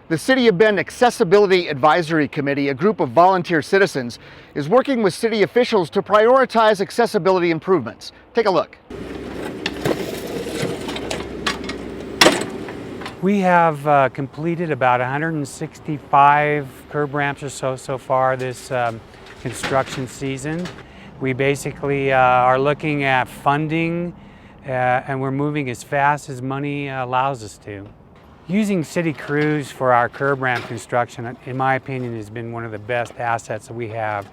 The City of Bend Accessibility Advisory Committee, a group of volunteer citizens, is working with city officials to prioritize accessibility improvements. Take a look. We have completed about 165 curb ramps or so far this construction season. We basically are looking at funding and we're moving as fast as money allows us to. Using city crews for our curb ramp construction, in my opinion, has been one of the best assets that we have.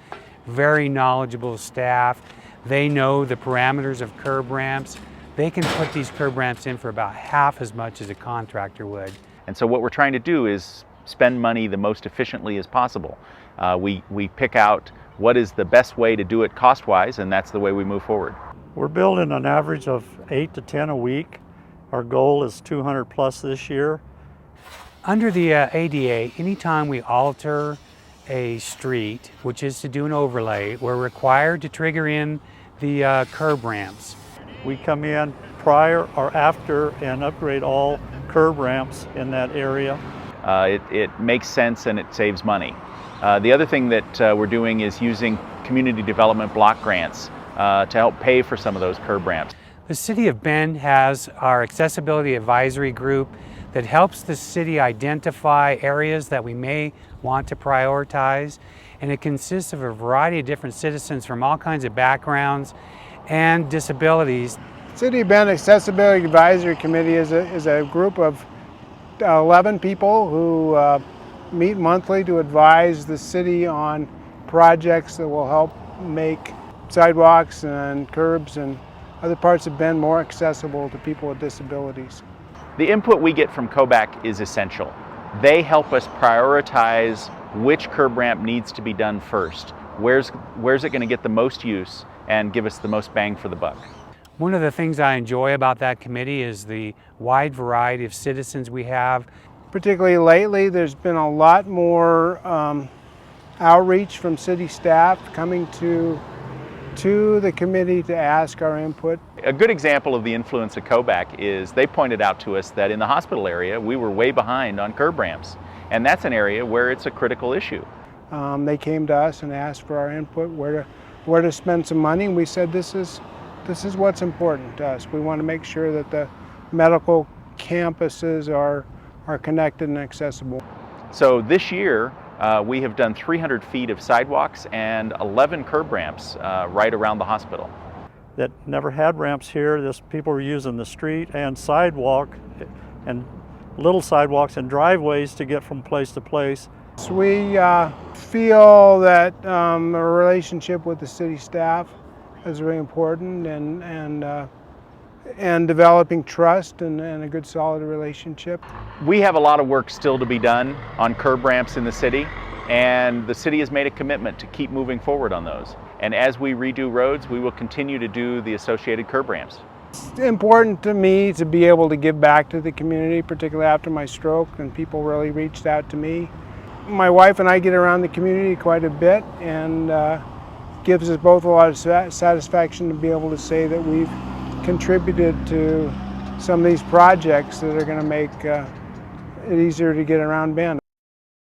Very knowledgeable staff. They know the parameters of curb ramps. They can put these curb ramps in for about half as much as a contractor would. And so what we're trying to do is spend money the most efficiently as possible. We pick out what is the best way to do it cost-wise, and that's the way we move forward. We're building an average of 8 to 10 a week. Our goal is 200 plus this year. Under the ADA, anytime we alter a street, which is to do an overlay, we're required to trigger in the curb ramps. We come in prior or after and upgrade all curb ramps in that area. It makes sense and it saves money. The other thing that we're doing is using community development block grants to help pay for some of those curb ramps. The City of Bend has our Accessibility Advisory Group that helps the city identify areas that we may want to prioritize, and it consists of a variety of different citizens from all kinds of backgrounds and disabilities. City of Bend Accessibility Advisory Committee is a group of 11 people who meet monthly to advise the city on projects that will help make sidewalks and curbs and other parts of Bend more accessible to people with disabilities. The input we get from COBAC is essential. They help us prioritize which curb ramp needs to be done first. Where's it going to get the most use and give us the most bang for the buck? One of the things I enjoy about that committee is the wide variety of citizens we have. Particularly lately, there's been a lot more outreach from city staff coming to the committee to ask our input. A good example of the influence of COBAC is they pointed out to us that in the hospital area we were way behind on curb ramps, and that's an area where it's a critical issue. They came to us and asked for our input, where to spend some money, and we said this is what's important to us. We want to make sure that the medical campuses are connected and accessible. So this year we have done 300 feet of sidewalks and 11 curb ramps right around the hospital. That never had ramps here. People were using the street and sidewalk and little sidewalks and driveways to get from place to place. So we feel that a relationship with the city staff is really important, and developing trust and a good solid relationship. We have a lot of work still to be done on curb ramps in the city, and the city has made a commitment to keep moving forward on those. And as we redo roads, we will continue to do the associated curb ramps. It's important to me to be able to give back to the community, particularly after my stroke, and people really reached out to me. My wife and I get around the community quite a bit, and gives us both a lot of satisfaction to be able to say that we've contributed to some of these projects that are going to make it easier to get around Bend.